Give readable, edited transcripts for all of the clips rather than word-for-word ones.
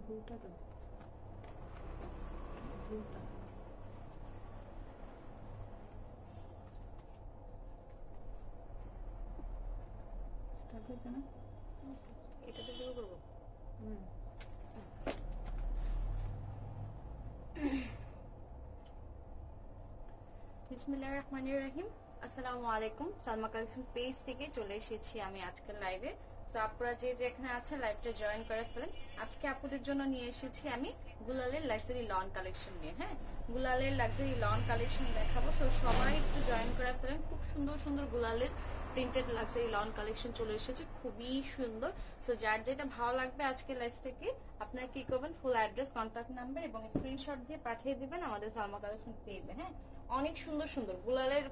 ব্লুটা দাও, ব্লুটা স্টার্ট হয়েছে না? এটাতে শুরু করবো। বিসমিল্লাহির রহমানির রহিম। আসসালামু আলাইকুম। সালমা কালেকশন পেজ থেকে চলে এসেছি আমি আজকের লাইভে। তো আপনারা যে যেখানে আছেন লাইভটা জয়েন করে ফেলেন। আজকে আপনাদের জন্য নিয়ে এসেছি আমি গুলালের লাক্সারি লন কালেকশন নিয়ে। হ্যাঁ, গুলালের লাক্সারি লন কালেকশন দেখাবো। সো সবাই একটু জয়েন করে ফেলেন। খুব সুন্দর সুন্দর গুলালের প্রিন্টেড লাক্সারি লন কালেকশন চলে এসেছে, খুবই সুন্দর। সো যার যেটা ভালো লাগবে আজকে লাইভ থেকে আপনারা কি করবেন, ফুল অ্যাড্রেস, কন্ট্যাক্ট নাম্বার এবং স্ক্রিনশট দিয়ে পাঠিয়ে দিবেন আমাদের সালমা কালেকশন পেজে। হ্যাঁ, অনেক সুন্দর সুন্দর গুলালের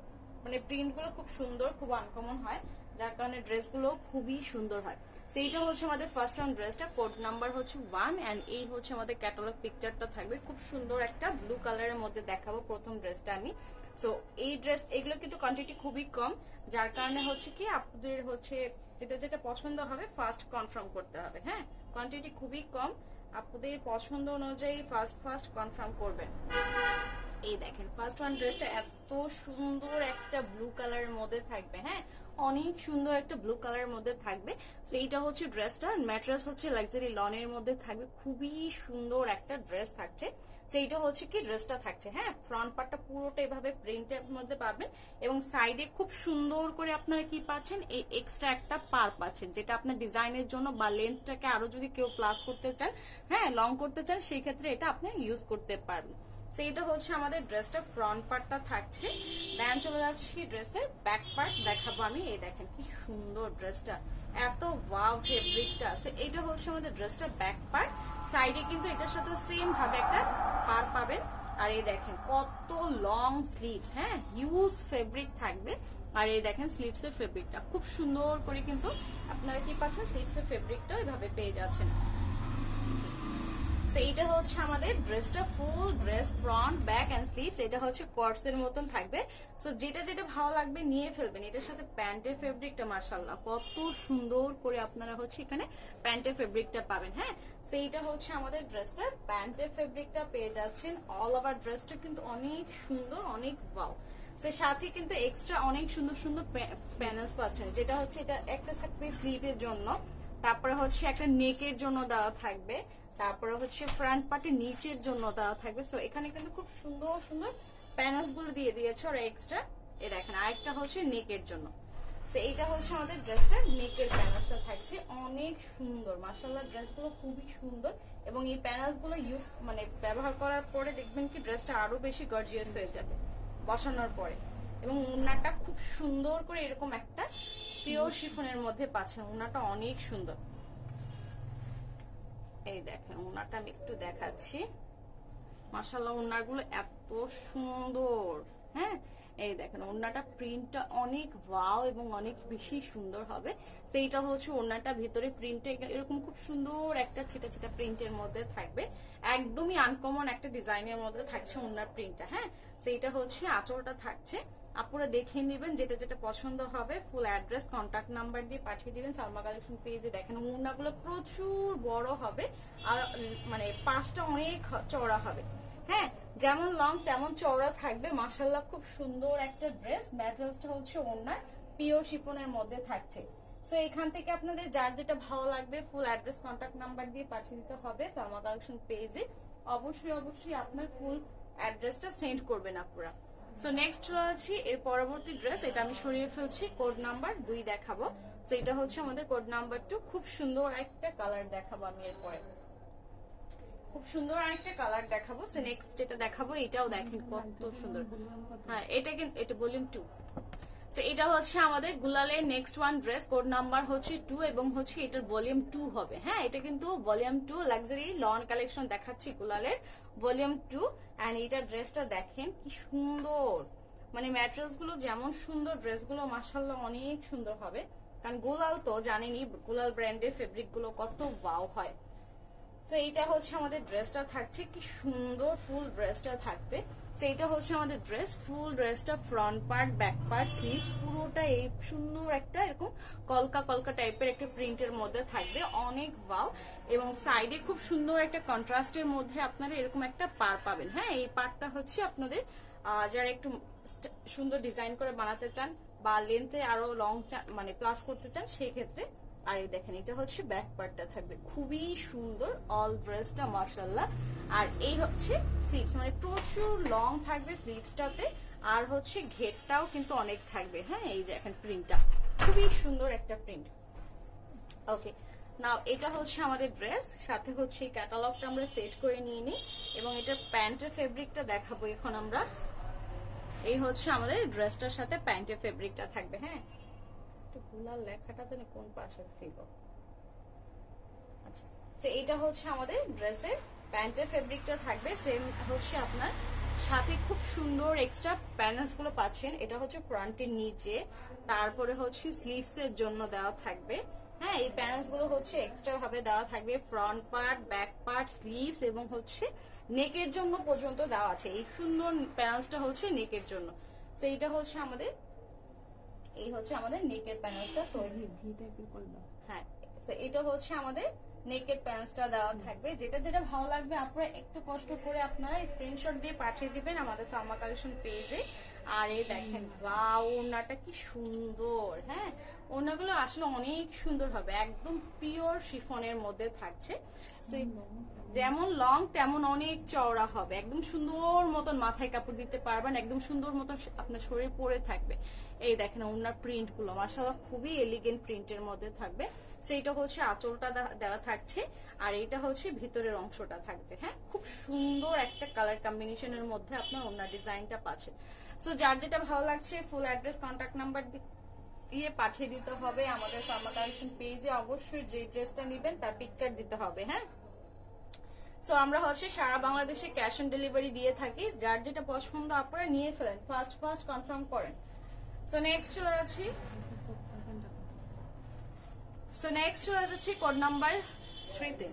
মানে প্রিন্ট গুলো খুব সুন্দর, খুব আনকমন হয়, যার কারণে ড্রেসগুলো খুবই সুন্দর হয়। সেইটা হচ্ছে আমাদের ফার্স্ট ওয়ান ড্রেসটা, কোড নাম্বার হচ্ছে 1 এন্ড এই হচ্ছে আমাদের ক্যাটালগ পিকচারটা থাকবে। খুব সুন্দর একটা ব্লু কালারের মধ্যে দেখাবো প্রথম ড্রেসটা আমি। সো এই ড্রেস এগুলো কিন্তু কোয়ান্টিটি খুবই কম, যার কারণে হচ্ছে কি আপনাদের হচ্ছে যেটা যেটা পছন্দ হবে ফার্স্ট কনফার্ম করতে হবে। হ্যাঁ, কোয়ান্টিটি খুবই কম, আপনাদের পছন্দ অনুযায়ী ফার্স্ট কনফার্ম করবেন। এই দেখেন ফার্স্ট ওয়ান ড্রেসটা এত সুন্দর একটা ব্লু কালারের মধ্যে থাকবে। হ্যাঁ, অনেক সুন্দর একটা ব্লু কালারের মধ্যে থাকবে। তো এইটা হচ্ছে ড্রেসটা, ম্যাট্রেস হচ্ছে লাক্সারি লনের মধ্যে থাকবে, খুবই সুন্দর একটা ড্রেস থাকছে। সেইটা হচ্ছে কি ড্রেসটা থাকছে। হ্যাঁ, ফ্রন্ট পার্টটা পুরোটা এভাবে প্রিন্টের মধ্যে পাবেন এবং সাইডে খুব সুন্দর করে আপনারা কি পাচ্ছেন, এই এক্সট্রা একটা পার পাচ্ছেন, যেটা আপনার ডিজাইনের জন্য বা লেন্থটাকে আরো যদি কেউ প্লাস করতে চান, হ্যাঁ লং করতে চান, সেই ক্ষেত্রে এটা আপনি ইউজ করতে পারবেন। সেইটা হচ্ছে আমাদের ড্রেসটা ফ্রন্ট পার্টটা থাকছে। দেন চলে যাচ্ছি ড্রেসের ব্যাক পার্ট দেখাবো আমি। এই দেখেন কি সুন্দর ড্রেসটা, এত ওয়াও ফেব্রিকটা আছে। এইটা হচ্ছে আমাদের ড্রেসটা ব্যাক পার্ট। সাইডে কিন্তু এটার সাথে সেম ভাবে একটা পার পাবেন। আর এই দেখেন কত লং স্লিভস, হ্যাঁ হিউজ ফেব্রিক থাকবে। আর এই দেখেন স্লিভস এর ফেব্রিকটা খুব সুন্দর করে কিন্তু আপনারা কি পাচ্ছেন, স্লিভস এর ফেব্রিকটা এভাবে পেয়ে যাচ্ছেন। এইটা হচ্ছে আমাদের ড্রেসটা, ফুল dress front back end sleeves, এটা হচ্ছে কর্সের মতন থাকবে। সো যেটা যেটা ভালো লাগবে নিয়ে ফেলবেন। এটার সাথে প্যান্টের ফেব্রিকটা মাশাআল্লাহ কত সুন্দর করে আপনারা হচ্ছে এখানে প্যান্টের ফেব্রিকটা পাবেন। হ্যাঁ, সেইটা হচ্ছে আমাদের ড্রেসটা, প্যান্টের ফেব্রিকটা পেয়ে যাচ্ছেন। অল ওভার ড্রেসটা কিন্তু অনেক সুন্দর, অনেক ওয়াও। সে সাথে কিন্তু এক্সট্রা অনেক সুন্দর সুন্দর প্যানেলস পাচ্ছেন, যেটা হচ্ছে এটা একটা থাকবে স্লিভের জন্য, তারপরে হচ্ছে একটা নেকের জন্য দেওয়া থাকবে, তারপরে হচ্ছে ফ্রন্ট পার্টের নিচের জন্য দেওয়া থাকবে। সো এখানে কিন্তু খুব সুন্দর সুন্দর প্যানেলস গুলো দিয়ে দিয়েছে ওরা এক্সট্রা। এ দেখেন আরেকটা হচ্ছে নেকের জন্য। তো এইটা হচ্ছে আমাদের ড্রেসটা, নেকের প্যানেলসটা থাকছে অনেক সুন্দর। মাশাআল্লাহ ড্রেসগুলো খুবই সুন্দর এবং এই প্যানেলস গুলো ইউজ মানে ব্যবহার করার পরে দেখবেন কি ড্রেসটা আরো বেশি গর্জিয়াস হয়ে যাবে বসানোর পরে। এবং উন্নাটা খুব সুন্দর করে এরকম একটা পিওর শিফনের মধ্যে পাচ্ছেন, উন্নাটা অনেক সুন্দর। এই দেখেন উন্নাটা আমি একটু দেখাচ্ছি, মাশাআল্লাহ উন্নাগুলো এত সুন্দর। হ্যাঁ, এই দেখেন ওড়নাটা প্রিন্টটা অনেক ওয়াও এবং অনেক বেশি সুন্দর হবে। সেইটা হচ্ছে ওড়নাটা ভিতরে প্রিন্টে এরকম খুব সুন্দর একটা ছিটা ছিটা প্রিন্টের মধ্যে থাকবে, একদমই আনকমন একটা ডিজাইনের মধ্যে থাকছে ওড়নার প্রিন্টটা। হ্যাঁ, সেইটা হচ্ছে আঁচলটা থাকছে। আপনারা দেখে নেবেন যেটা যেটা পছন্দ হবে, ফুল অ্যাড্রেস কন্ট্যাক্ট নাম্বার দিয়ে পাঠিয়ে দিবেন সালমা কালেকশন পেজে। দেখেন ওড়নাগুলো প্রচুর বড় হবে আর মানে পাশটা অনেক চওড়া হবে। হ্যাঁ, যেমন লং তেমন চওড়া থাকবে। মাশাআল্লাহ খুব সুন্দর একটা ড্রেস। ম্যাটেরিয়ালসটা হচ্ছে ওড়নার পিওর শিফনের মধ্যে থাকছে। সো এখান থেকে আপনাদের যার যেটা ভালো লাগবে ফুল অ্যাড্রেস কন্ট্যাক্ট নাম্বার দিয়ে পাঠিয়ে দিতে হবে সালমা কালেকশন পেজে। অবশ্যই অবশ্যই আপনার ফুল অ্যাড্রেসটা সেন্ড করবেন আপনারা। সো নেক্সট রয়েছে এর পরবর্তী ড্রেস, এটা আমি সরিয়ে ফেলছি, কোড নাম্বার 2 দেখাবো। সো এটা হচ্ছে আমাদের কোড নাম্বার 2। খুব সুন্দর একটা কালার দেখাবো আমি এরপরে, খুব সুন্দর আরেকটা কালার দেখাবো। সো নেক্সট যেটা দেখাবো এটাও দেখেন কত সুন্দর। হ্যাঁ, এটা কিন্তু এটা ভলিউম 2। সো এটা হচ্ছে আমাদের গুলালের next one dress, code number হচ্ছে 2 এবং হচ্ছে এটার ভলিউম 2 হবে। হ্যাঁ, এটা কিন্তু ভলিউম 2 লাক্সারি লন কালেকশন দেখাচ্ছি গুলালের ভলিউম 2। এন্ড এটা ড্রেসটা দেখেন কি সুন্দর, মানে ম্যাটেরিয়ালস গুলো যেমন সুন্দর ড্রেসগুলো মাশাআল্লাহ অনেক সুন্দর হবে। কারণ গুলাল তো জানেনই গুলাল ব্র্যান্ডের ফেব্রিক গুলো কত ওয়াও হয়। তো এইটা হচ্ছে আমাদের ড্রেসটা থাকছে, কি সুন্দর ফুল ড্রেসটা থাকবে। তো এটা হচ্ছে আমাদের ড্রেস, ফুল ড্রেসটা front part, back part, sleeves পুরোটা এই সুন্দর একটা এরকম কলকা কলকা টাইপের একটা প্রিন্টের মধ্যে থাকবে, অনেক ওয়াও। এবং সাইডে খুব সুন্দর একটা কন্ট্রাস্টের মধ্যে আপনারা এরকম একটা পার পাবেন। হ্যাঁ, এই পার্টটা হচ্ছে আপনাদের যারা একটু সুন্দর ডিজাইন করে বানাতে চান বা লেন্থে আরো লং মানে প্লাস করতে চান সেই ক্ষেত্রে। আর এই দেখেন এটা হচ্ছে ব্যাক পার্টটা থাকবে, খুবই সুন্দর অল ড্রেসটা মাশাআল্লাহ। আর এই হচ্ছে স্লিভস, মানে প্রচুর লং থাকবে স্লিভসটাতে, আর হচ্ছে ঘেরটাও কিন্তু অনেক থাকবে। হ্যাঁ, এই দেখেন প্রিন্টটা খুবই সুন্দর একটা প্রিন্ট। ওকে, নাও এটা হচ্ছে আমাদের ড্রেস, সাথে হচ্ছে এই ক্যাটালগটা আমরা সেট করে নিয়ে নিই এবং এটা প্যান্টের ফেব্রিকটা দেখাবো এখন আমরা। এই হচ্ছে আমাদের ড্রেসটার সাথে প্যান্টের ফেব্রিকটা থাকবে। হ্যাঁ, একটু গুলার লেখাটা জানি কোন পাশে ছিল। আচ্ছা, তো এটা হচ্ছে আমাদের ড্রেসের প্যান্টের ফেব্রিকটা থাকবে, সেম হচ্ছে আপনার সাথে খুব সুন্দর এক্সট্রা প্যানেলস গুলো পাচ্ছেন। এটা হচ্ছে ফ্রন্টের নিচে, তারপরে হচ্ছে স্লিভস এর জন্য দেওয়া থাকবে। হ্যাঁ, এই প্যানেলস গুলো হচ্ছে এক্সট্রা ভাবে দেওয়া থাকবে, front part, back part, sleeves এবং হচ্ছে নেকের জন্য পর্যন্ত দেওয়া আছে। এই সুন্দর প্যানেলসটা হচ্ছে নেকের জন্য। তো এটা হচ্ছে আমাদের, এই হচ্ছে আমাদের নেকের প্যানেলসটা। হ্যাঁ, তো এটা হচ্ছে আমাদের নেকের প্যান্টসটা দেওয়া থাকবে। যেটা যেটা ভালো লাগবে আপনারা একটু কষ্ট করে আপনারা স্ক্রিনশট দিয়ে পাঠিয়ে দিবেন আমাদের সালমা কালেকশন পেজে। আর এই দেখেন ওয়াও, ওড়নাটা কি সুন্দর। হ্যাঁ, ওড়নাগুলো আসলে অনেক সুন্দর হবে, একদম পিওর শিফনের মধ্যে থাকছে। যেমন লং তেমন অনেক চওড়া হবে, একদম সুন্দর মতন মাথায় কাপড় দিতে পারবেন, একদম সুন্দর মতন আপনার শরীর পরে থাকবে। এই দেখেন ওনার প্রিন্ট গুলো মাশাআল্লাহ খুবই এলিগেন্ট প্রিন্টের মধ্যে থাকবে। সেইটা হচ্ছে আঁচলটা দেওয়া থাকছে, আর এটা হচ্ছে ভিতরের অংশটা থাকছে। হ্যাঁ, খুব সুন্দর একটা কালার কম্বিনেশনের মধ্যে আপনার ওনার ডিজাইনটা পাচ্ছে। সো যার যেটা ভালো লাগছে ফুল অ্যাড্রেস, কন্ট্যাক্ট নাম্বার দিয়ে পাঠিয়ে দিতে হবে আমাদের সালমা কালেকশন পেজে। অবশ্যই যে ড্রেসটা নেবেন তার পিকচার দিতে হবে। হ্যাঁ, সো আমরা হচ্ছে সারা বাংলাদেশে ক্যাশ অন ডেলিভারি দিয়ে থাকি, যার যেটা পছন্দ আপনারা নিয়ে ফেলেন, ফার্স্ট কনফার্ম করেন। সো নেক্সট চলে যাচ্ছি কোড নাম্বার 3 তে।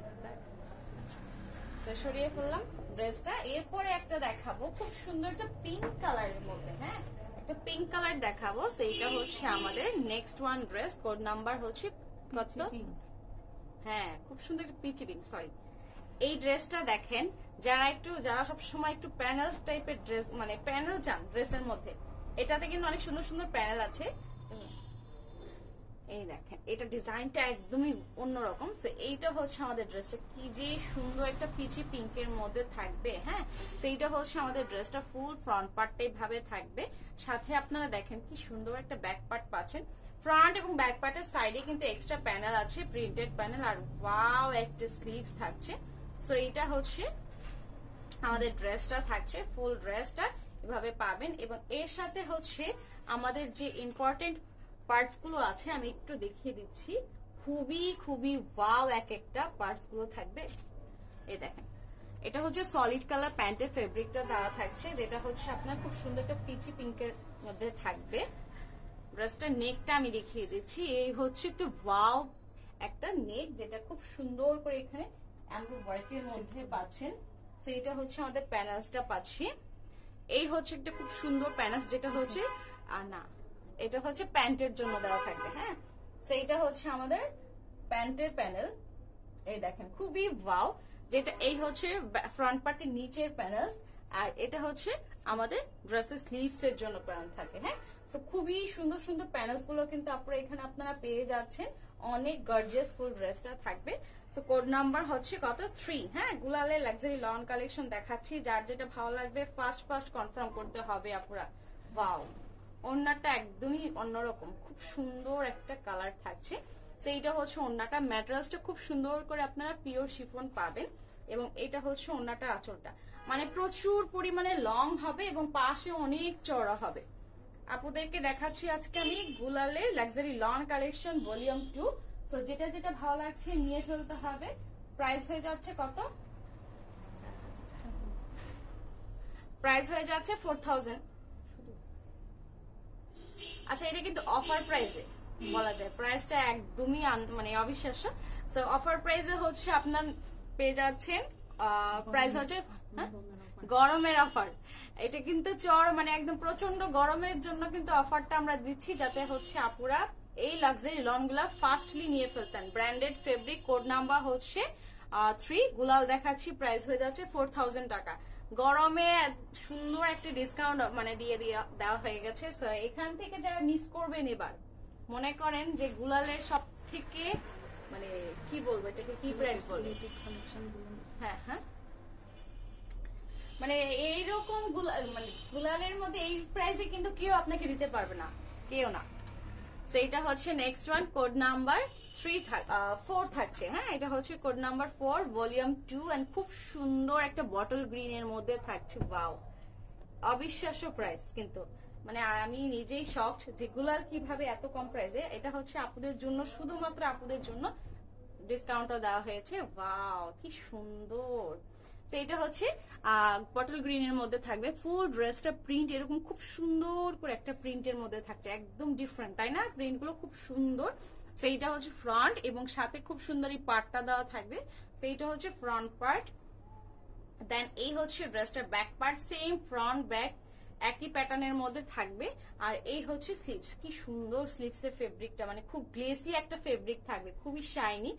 সো সরিয়ে ফেললাম ড্রেসটা। এরপরে একটা দেখাবো খুব সুন্দর একটা পিঙ্ক কালারের মধ্যে। হ্যাঁ, একটা পিঙ্ক কালার দেখাবো, সেইটা হচ্ছে আমাদের next one dress, code number হচ্ছে কত? হ্যাঁ, খুব সুন্দর একটা পিচি পিঙ্ক। সরি, এই ড্রেসটা দেখেন, যারা সব সময় একটু প্যানেল টাইপের ড্রেস, মানে প্যানেল চান ড্রেসের মধ্যে, এটাতে কিন্তু অনেক সুন্দর সুন্দর প্যানেল আছে। এই দেখেন এটা ডিজাইনটা একদমই অন্যরকম। সো এইটা হচ্ছে আমাদের ড্রেসটা, কি যে সুন্দর একটা পিচি পিঙ্কের মধ্যে থাকবে। হ্যাঁ, সেইটা হচ্ছে আমাদের ড্রেসটা, ফুল ফ্রন্ট পার্টটাই ভাবে থাকবে, সাথে আপনারা দেখেন কি সুন্দর একটা ব্যাক পার্ট পাচ্ছেন। ফ্রন্ট এবং ব্যাক পার্টের সাইডে কিন্তু এক্সট্রা প্যানেল আছে, প্রিন্টেড প্যানেল, আর ওয়াও একটা স্লিভস থাকছে। সো এইটা হচ্ছে আমাদের ড্রেসটা থাকছে, ফুল ড্রেসটা এভাবে পাবেন। এবং এর সাথে হচ্ছে আমাদের যে ইম্পর্টেন্ট পার্টস গুলো আছে আমি একটু দেখিয়ে দিচ্ছি, খুবই খুবই ওয়াও এক একটা পার্টস গুলো থাকবে। এই দেখেন এটা হচ্ছে সলিড কালার প্যান্টের ফেব্রিকটা দেওয়া থাকছে, যেটা হচ্ছে আপনার খুব সুন্দর একটা পিচি পিঙ্কের মধ্যে থাকবে। ড্রেসটার নেকটা আমি দেখিয়ে দিচ্ছি, এই হচ্ছে একটু ওয়াও একটা নেক, যেটা খুব সুন্দর করে এখানে এমব্রয়ডারির মধ্যে পাচ্ছেন। সেইটা হচ্ছে আমাদের প্যানেলসটা পাচ্ছি। এই হচ্ছে একটা খুব সুন্দর প্যানেলস, যেটা হচ্ছে না, এটা হচ্ছে প্যান্টের জন্য দেওয়া থাকবে। হ্যাঁ, সেইটা হচ্ছে আমাদের প্যান্টের প্যানেল। এই দেখেন খুবই ওয়াও, যেটা এই হচ্ছে ফ্রন্ট পার্টের নিচের প্যানেলস, আর এটা হচ্ছে আমাদের ড্রেসের স্লিভস এর জন্য প্যানেল থাকে। হ্যাঁ, তো খুবই সুন্দর সুন্দর প্যানেলস গুলো কিন্তু আপনারা পেয়ে যাচ্ছেন। অনেক গর্জিয়াস ফুল ড্রেসটা থাকবে। সো কোড নাম্বার হচ্ছে কত? 3। হ্যাঁ, গুলালের লাক্সারি লন কালেকশন দেখাচ্ছি, যার যেটা ভালো লাগবে ফার্স্ট কনফার্ম করতে হবে আপনারা। ওয়াও, ওড়নাটা একদমই অন্যরকম, খুব সুন্দর একটা কালার থাকছে। সেইটা হচ্ছে ওড়নাটা, ম্যাটেরিয়ালসটা খুব সুন্দর করে আপনারা পিওর শিফন পাবেন। এবং এটা হচ্ছে ওড়নাটার আঁচলটা, মানে প্রচুর পরিমাণে লং হবে এবং পাশে অনেক চওড়া হবে। আপুদেরকে দেখাচ্ছি আজকে আমি গুলালের luxury loan collection volume 2। So যেটা যেটা ভালো লাগছে নিয়ে ফেলতে হবে। প্রাইস হয়ে যাচ্ছে কত? প্রাইস হয়ে যাচ্ছে 4000। আচ্ছা, এটা কিন্তু অফার প্রাইসে বলা যায়, প্রাইসটা একদমই মানে অবিশ্বাস্য। সো অফার প্রাইসে হচ্ছে আপনার পেয়ে যাচ্ছেন। প্রাইস হচ্ছে গরমের অফার। এটা কিন্তু মানে একদম প্রচন্ড গরমের জন্য কিন্তু অফারটা আমরা দিচ্ছি, যাতে হচ্ছে আপুরা এই লাক্সারি লন গুলা ফাস্টলি নিয়ে ফেলতেন। ব্র্যান্ডেড ফেব্রিক, কোড নাম্বার হচ্ছে 3। গুলাল দেখাচ্ছি, প্রাইস হয়ে যাচ্ছে 4000 টাকা। গরমে সুন্দর একটা ডিসকাউন্ট মানে দিয়ে দেওয়া হয়ে গেছে। সো এখান থেকে যারা মিস করবেন, এবার মনে করেন যে গুলালের সব থেকে মানে কি বলবো, এটাকে কি প্রাইস বলে, হ্যাঁ হ্যাঁ, মানে এইরকম মানে গুলালের মধ্যে এই প্রাইসে কিন্তু কেউ আপনাকে দিতে পারবে না, কেউ না। সেইটা হচ্ছে নেক্সট ওয়ান, কোড নাম্বার 4 থাকছে। হ্যাঁ, এটা হচ্ছে কোড নাম্বার 4 ভলিউম 2 এন্ড খুব সুন্দর একটা বটল গ্রিন এর মধ্যে থাকছে। ওয়াও, অবিশ্বাস্য প্রাইস কিন্তু, মানে আমি নিজেই শকড যে গুলাল কিভাবে এত কম প্রাইসে। এটা হচ্ছে আপুদের জন্য, শুধুমাত্র আপুদের জন্য ডিসকাউন্টও দেওয়া হয়েছে। ওয়াও, কি সুন্দর। এটা হচ্ছে বটল গ্রিন এর মধ্যে থাকবে। ফুল ড্রেসটা প্রিন্ট এরকম খুব সুন্দর করে একটা প্রিন্টের মধ্যে থাকছে, একদম ডিফারেন্ট, তাই না? প্রিন্ট গুলো খুব সুন্দর। সেইটা হচ্ছে ফ্রন্ট, এবং সাথে খুব সুন্দর এই পার্টটা দেওয়া থাকবে। সেইটা হচ্ছে ফ্রন্ট পার্ট। দেন এই হচ্ছে ড্রেসটার back part, same front back একই প্যাটার্নের মধ্যে থাকবে। আর এই হচ্ছে স্লিভস, কি সুন্দর স্লিভস এর ফেব্রিকটা, মানে খুব গ্লেসি একটা ফেব্রিক থাকবে, খুবই শাইনি।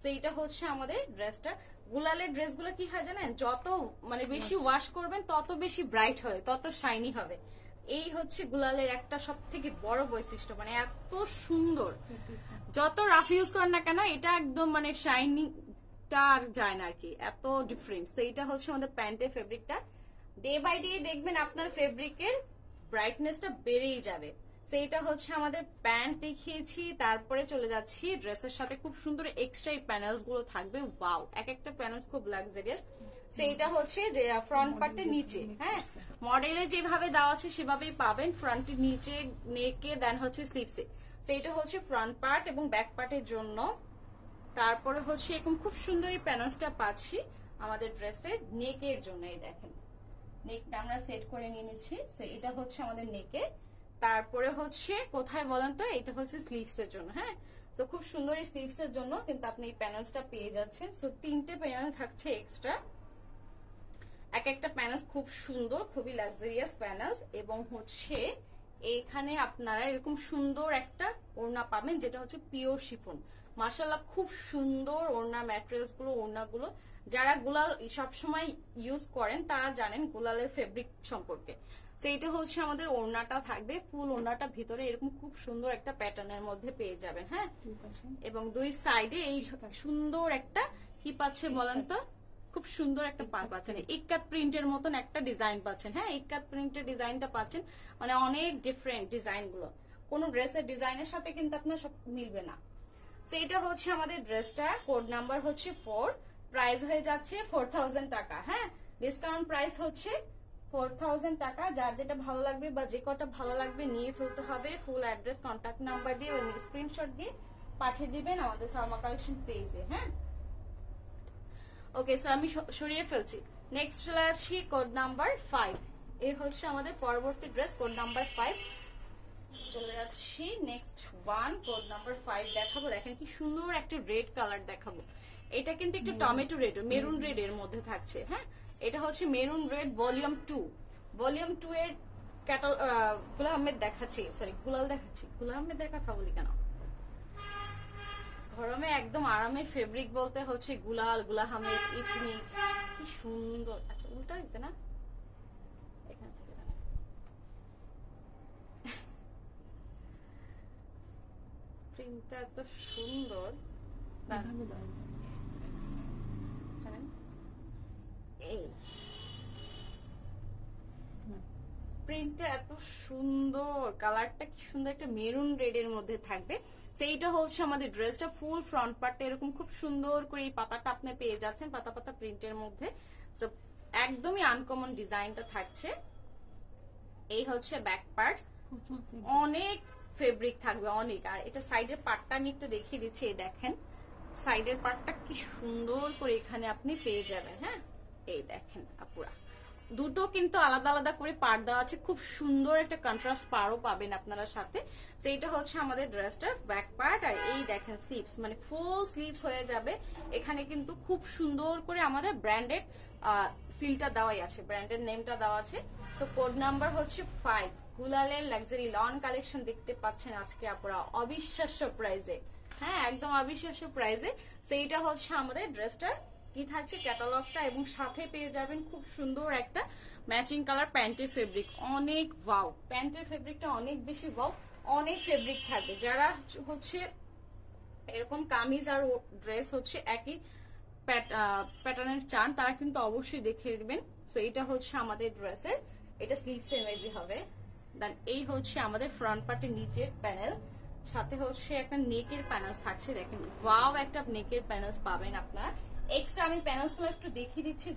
তো এইটা হচ্ছে আমাদের ড্রেসটা। গুলালের ড্রেসগুলো কি হয় জানেন, যত মানে বেশি ওয়াশ করবেন তত বেশি ব্রাইট হবে, তত শাইনি হবে। এই হচ্ছে গুলালের একটা সব থেকে বড় বৈশিষ্ট্য, মানে এত সুন্দর। যত রাফ ইউজ করেন না কেন, এটা একদম মানে শাইনি আর যায় না আর কি, এত ডিফারেন্স। তো এইটা হচ্ছে আমাদের প্যান্টের ফেব্রিকটা। ডে বাই ডে দেখবেন আপনার ফেব্রিকের ব্রাইটনেসটা বেড়েই যাবে। সেইটা হচ্ছে আমাদের প্যান্ট দেখিয়েছি, তারপরে চলে যাচ্ছি ড্রেসের সাথে খুব সুন্দর এক্সট্রা প্যানেলস গুলো থাকবে। ওয়াও, এক একটা প্যানেলস খুব লাক্সারিয়াস। সেইটা হচ্ছে যে ফ্রন্ট পার্টের নিচে, হ্যাঁ, মডেলে যেভাবে দেওয়া আছে সেভাবেই পাবেন। ফ্রন্টের নিচে নেকে, দেন হচ্ছে স্লিভসে। সেইটা হচ্ছে ফ্রন্ট পার্ট, এবং ব্যাক পার্টের জন্য। তারপরে হচ্ছে এরকম খুব সুন্দর এই প্যানেলসটা পাচ্ছি আমাদের ড্রেসের নেকের জন্য। এই দেখেন, নেকটা আমরা সেট করে নিয়ে নিচ্ছি। এটা হচ্ছে আমাদের নেকে। তারপরে হচ্ছে কোথায় বলেন তো, এটা হচ্ছে স্লিভস এর জন্য। হ্যাঁ, তো খুব সুন্দর এই স্লিভস এর জন্য কিন্তু আপনি এই প্যানেলসটা পেয়ে যাচ্ছেন। সো 3টে প্যানেল থাকছে এক্সট্রা। এক একটা প্যানেলস খুব সুন্দর, খুবই লাক্সারিয়াস প্যানেলস। এবং হচ্ছে এখানে আপনারা এরকম সুন্দর একটা ওড়না পাবেন, যেটা হচ্ছে পিওর শিফন। মাশাআল্লাহ, খুব সুন্দর ওড়না ম্যাটেরিয়ালস গুলো, ওড়নাগুলো। যারা গুলাল সবসময় ইউজ করেন তারা জানেন গুলালের ফেব্রিক সম্পর্কে। সেইটা হচ্ছে আমাদের ওড়নাটা থাকবে, ফুল ওড়নাটা ভিতরে এরকম খুব সুন্দর একটা প্যাটার্নের মধ্যে পেয়ে যাবেন। হ্যাঁ, এবং দুই সাইডে এই সুন্দর একটা কি পাচ্ছে বলেন তো, খুব সুন্দর একটা পাচ্ছেন, ইক্কাত প্রিন্টের মতন একটা ডিজাইন পাচ্ছেন। হ্যাঁ, ইক্কাত প্রিন্টের ডিজাইনটা পাচ্ছেন, মানে অনেক ডিফারেন্ট ডিজাইন গুলো। কোন ড্রেসের ডিজাইনের সাথে কিন্তু আপনার সব মিলবে না। সেইটা হচ্ছে আমাদের ড্রেসটা। কোড নাম্বার হচ্ছে 4, প্রাইস হয়ে যাচ্ছে 4000 টাকা। হ্যাঁ, ডিসকাউন্ট প্রাইস হচ্ছে 4000 টাকা। যার যেটা ভালো লাগবে বা যে কটা ভালো লাগবে নিয়ে ফেলতে হবে। ফুল অ্যাড্রেস, কন্ট্যাক্ট নাম্বার দিয়ে স্ক্রিনশট দিয়ে পাঠিয়ে দিবেন আমাদের সালমা কালেকশন পেজে। হ্যাঁ, ওকে, সো আমি সরিয়ে ফেলছি। নেক্সট চলে আসছি কোড নাম্বার 5। এই হচ্ছে আমাদের পরবর্তী ড্রেস, কোড নাম্বার 5। চলে যাচ্ছি নেক্সট ওয়ান, কোড নাম্বার 5 দেখাবো। দেখেন কি সুন্দর একটা রেড কালার দেখাবো। এটা কিন্তু একটু টমেটো রেড, মেরুন রেড এর মধ্যে থাকছে। হ্যাঁ, এটা হচ্ছে মেরুন রেড ভলিউম 2। ভলিউম 2 এর গুলাল আহমেদ দেখাচ্ছি, সরি গুলাল দেখাচ্ছি। গুলাল আহমেদের কথা বলি কেন, গরমে একদম আরামে ফেব্রিক বলতে হচ্ছে গুলাল আহমেদ, ইথনিক, কি সুন্দর। আচ্ছা, উল্টা হয়েছে না, এখান থেকে প্রিন্টটা এত সুন্দর। এই প্রিন্টটা এত সুন্দর, কালারটা কি সুন্দর, একটা মেরুন রেড এর মধ্যে থাকবে। সেইটা হচ্ছে আমাদের ড্রেসটা। ফুল ফ্রন্ট পার্টটা এরকম খুব সুন্দর করে এই পাতাটা আপনি পেয়ে যাচ্ছেন, পাতা পাতা প্রিন্টের মধ্যে। একদমই আনকমন ডিজাইনটা থাকছে। এই হচ্ছে ব্যাক পার্ট, অনেক ফেব্রিক থাকবে, অনেক। আর এটা সাইডের পার্টটা আমি একটু দেখিয়ে দিচ্ছি। এই দেখেন সাইডের পার্টটা কি সুন্দর করে এখানে আপনি পেয়ে যাবেন। হ্যাঁ, এই দেখেন আপুরা, দুটো কিন্তু আলাদা আলাদা করে পাড় দেওয়া আছে, খুব সুন্দর একটা কন্ট্রাস্ট পাড়ও পাবেন আপনারা সাথে। তো এটা হচ্ছে আমাদের ড্রেসটার ব্যাক পার্ট। আর এই দেখেন স্লিভস, মানে ফুল স্লিভস হয়ে যাবে। এখানে কিন্তু খুব সুন্দর করে আমাদের ব্র্যান্ডেড সিলটা দেওয়াই আছে, ব্র্যান্ডেড নেমটা দেওয়া আছে। সো কোড নাম্বার হচ্ছে 5। গুলালের লাক্সারি লন কালেকশন দেখতে পাচ্ছেন আজকে আপনারা অবিশ্বাস্য প্রাইজে, হ্যাঁ একদম অবিশ্বাস্য প্রাইজে। সো এইটা হচ্ছে আমাদের ড্রেসটার কি থাকছে ক্যাটালগটা, এবং সাথে পেয়ে যাবেন খুব সুন্দর একটা ম্যাচিং কালার প্যান্টের ফেব্রিক। অনেক ওয়াও, প্যান্টের ফেব্রিকটা অনেক বেশি ওয়াও, অনেক ফেব্রিক থাকবে। যারা হচ্ছে এরকম কামিজ আর ড্রেস হচ্ছে একই প্যাটার্নের চান তারা কিন্তু অবশ্যই দেখে নেবেন। সো এটা হচ্ছে আমাদের ড্রেসের, এটা স্লিভস ইমেজি হবে। দেন এই হচ্ছে আমাদের ফ্রন্ট পার্টের নিচের প্যানেল, সাথে হচ্ছে একটা নেকের প্যানেলস থাকছে। দেখেন ওয়াও, একটা নেকের প্যানেলস পাবেন আপনারা। এক্সট্রা আমি প্যানেলস গুলো একটু দেখিয়ে দিচ্ছি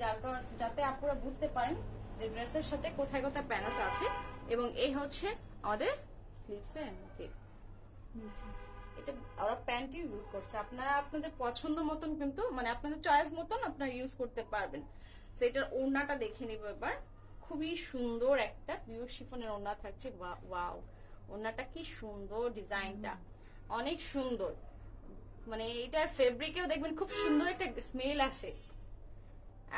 যাতে আপনারা বুঝতে পারেন যে ড্রেসের সাথে কোথায় কোথায় প্যানেলস আছে। এবং এই হচ্ছে আমাদের স্লিভস এর নেক, এটা ওরা প্যান্টই ইউজ করছে। আপনারা আপনাদের পছন্দ মতন কিন্তু মানে আপনাদের চয়েস মতন আপনারা ইউজ করতে পারবেন। তো এটার ওড়নাটা দেখে নিব এবার। খুবই সুন্দর একটা পিওর শিফনের ওড়না থাকছে। ওয়াও, ওড়নাটা কি সুন্দর, ডিজাইনটা অনেক সুন্দর। মানে এটার ফেব্রিকেও দেখবেন খুব সুন্দর একটা স্মেল আসে।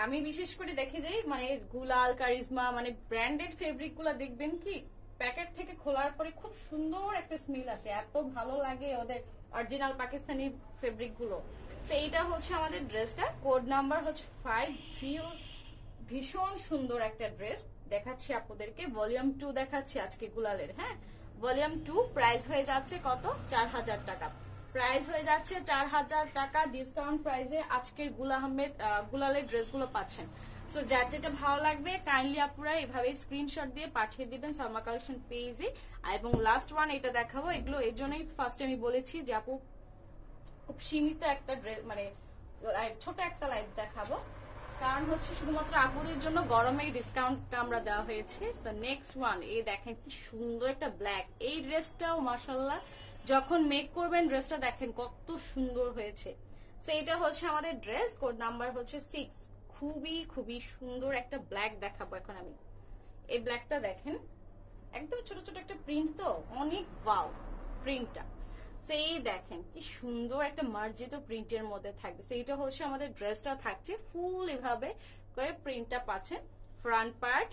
আমি বিশেষ করে দেখে যাই মানে গুলাল, কারিজমা মানে ব্র্যান্ডেড ফেব্রিক গুলা দেখবেন কি প্যাকেট থেকে খোলার পরে খুব সুন্দর একটা স্মেল আসে, এত ভালো লাগে ওদের অরিজিনাল পাকিস্তানি ফেব্রিক গুলো। তো এইটা হচ্ছে আমাদের ড্রেসটা, কোড নাম্বার হচ্ছে 5। ভীষণ সুন্দর একটা ড্রেস দেখাচ্ছি আপনাদেরকে। ভলিউম 2 দেখাচ্ছি আজকে গুলালের, হ্যাঁ ভলিউম 2। প্রাইস হয়ে যাচ্ছে কত, 4000 টাকা। প্রাইস হয়ে যাচ্ছে 4000 টাকা ডিসকাউন্ট প্রাইসে আজকের গুলালের ড্রেসগুলো পাচ্ছেন। সো যার যেটা ভালো লাগবে কাইন্ডলি আপনারা এভাবে স্ক্রিনশট দিয়ে পাঠিয়ে দিবেন সালমা কালেকশন পেজে। এবং লাস্ট ওয়ান এটা দেখাবো, এগুলো এর জন্যই ফার্স্টে আমি বলেছি যে আপু খুব সীমিত একটা ড্রেস মানে ছোট একটা লাইভ দেখাবো, কারণ হচ্ছে শুধুমাত্র আপুদের জন্য গরমে ডিসকাউন্টটা আমরা দেওয়া হয়েছে। সো নেক্সট ওয়ান, এই দেখেন কি সুন্দর একটা ব্ল্যাক, এই ড্রেসটাও মাশাআল্লাহ যখন মেক করবেন ড্রেসটা দেখেন কত সুন্দর হয়েছে। সো এটা হচ্ছে আমাদের ড্রেস, কোড নাম্বার হচ্ছে 6। খুবই খুবই সুন্দর একটা ব্ল্যাক দেখাবো এখন আমি। এই ব্ল্যাকটা দেখেন একদম ছোট ছোট একটা প্রিন্ট, তো অনেক ওয়াও প্রিন্টটা। সেই দেখেন কি সুন্দর একটা মার্জিত প্রিন্টের মধ্যে থাকবে। সেইটা হচ্ছে আমাদের ড্রেসটা থাকছে ফুল এভাবে করে প্রিন্টটা পাচ্ছেন ফ্রন্ট পার্ট।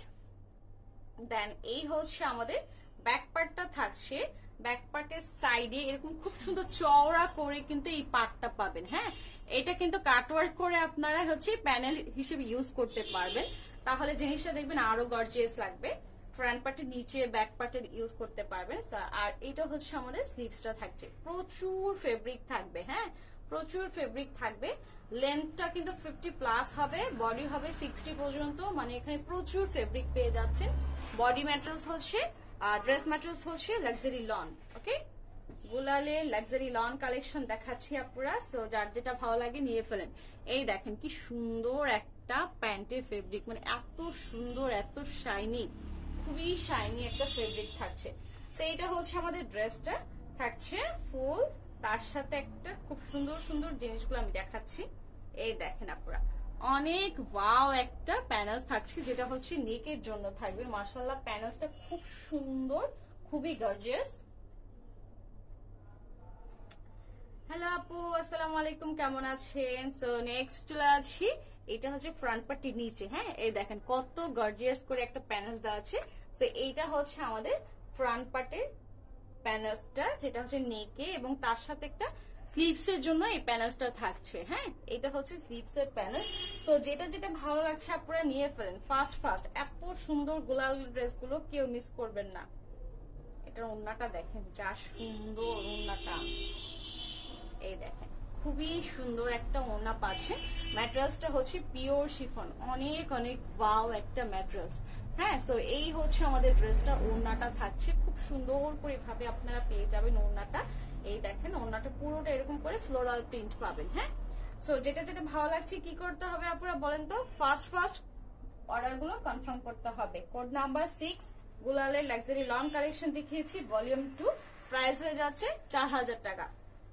দেন এই হচ্ছে আমাদের ব্যাক পার্টটা থাকছে। ব্যাক পার্টের সাইডে এরকম খুব সুন্দর চওড়া করে কিন্তু এই পার্টটা পাবেন, হ্যাঁ এটা কিন্তু কাটওয়ার্ক করে আপনারা হচ্ছে প্যানেল হিসেবে ইউজ করতে পারবেন, তাহলে জিনিসটা দেখবেন আরো গর্জিয়াস লাগবে। ফ্রন্ট পার্টের নিচে ব্যাক পার্টের ইউজ করতে পারবেন। আর এটা হচ্ছে আমাদের স্লিভসটা থাকছে, প্রচুর ফেব্রিক থাকবে, হ্যাঁ প্রচুর ফেব্রিক থাকবে। লেন্থটা কিন্তু 50+ হবে, বডি হবে 60 পর্যন্ত, মানে এখানে প্রচুর ফেব্রিক পেয়ে যাচ্ছেন। বডি ম্যাটেরিয়ালস হচ্ছে ড্রেস ম্যাটেরিয়ালস হচ্ছে লাক্সারি লন। ওকে, গুলালের লাক্সারি লন কালেকশন দেখাচ্ছি আপনারা। সো যার যেটা ভালো লাগে নিয়ে ফেলেন। এই দেখেন কি সুন্দর একটা প্যান্টের ফেব্রিক, মানে এত সুন্দর এত শাইনি, খুবই শাইনি একটা ফেব্রিক থাকছে। তো এইটা হচ্ছে আমাদের ড্রেসটা থাকছে ফুল, তার সাথে একটা খুব সুন্দর সুন্দর জিনিসগুলো আমি দেখাচ্ছি। এই দেখেন আপনারা অনেক ওয়াও একটা প্যানেলস থাকছে, যেটা হচ্ছে নেকের জন্য থাকবে। মাশাআল্লাহ প্যানেলসটা খুব সুন্দর, খুবই গর্জিয়াস। হ্যালো আপু, আসসালামু আলাইকুম, কেমন আছেন? সো নেক্সট চলে আছি, এটা হচ্ছে ফ্রন্ট পার্টির নিচে, হ্যাঁ এই দেখেন কত গর্জিয়াস করে একটা প্যানেলস দেওয়া আছে। সো এইটা হচ্ছে আমাদের ফ্রন্ট পার্টের প্যানেলসটা, যেটা হচ্ছে নেকে, এবং তার সাথে একটা স্লিভস এর জন্য এই প্যানেলসটা থাকছে, হ্যাঁ এটা হচ্ছে স্লিভস এর প্যানেল। সো যেটা যেটা ভালো লাগছে আপনারা নিয়ে ফেলেন ফার্স্ট। এত সুন্দর গোলাল ড্রেসগুলো কেউ মিস করবেন না। এটার ওড়নাটা দেখেন, যা সুন্দর ওড়নাটা, এই দেখেন খুবই সুন্দর একটা ওড়না পাচ্ছে। ম্যাটেরিয়ালসটা হচ্ছে পিওর শিফন, অনেক অনেক ওয়াও একটা ম্যাটেরিয়ালস, হ্যাঁ। সো এই হচ্ছে আমাদের ড্রেসটা, ওড়নাটা থাকছে খুব সুন্দর করে ভাবে আপনারা পেয়ে যাবেন ওড়নাটা। এই দেখেন ওড়নাটা পুরোটা এরকম করে ফ্লোরাল প্রিন্ট পাবেন, হ্যাঁ। সো যেটা যেটা ভালো লাগছে কি করতে হবে আপনারা বলেন তো, ফার্স্ট অর্ডার গুলো কনফার্ম করতে হবে। কোড নাম্বার 6, গুলালের লাক্সারি লং কালেকশন দেখিয়েছি ভলিউম 2। প্রাইস হয়ে যাচ্ছে 4000 টাকা।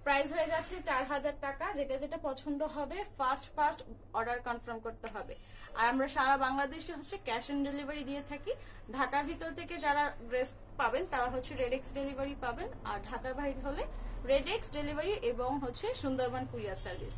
প্রাইস হয়ে যাচ্ছে 4000 টাকা। যেটা যেটা পছন্দ হবে ফার্স্ট অর্ডার কনফার্ম করতে হবে। আর আমরা সারা বাংলাদেশে হচ্ছে ক্যাশ অন ডেলিভারি দিয়ে থাকি। ঢাকার ভিতর থেকে যারা ড্রেস পাবেন তারা হচ্ছে রেডেক্স ডেলিভারি পাবেন, আর ঢাকার বাইরে হলে রেডেক্স ডেলিভারি এবং হচ্ছে সুন্দরবন কুরিয়ার সার্ভিস।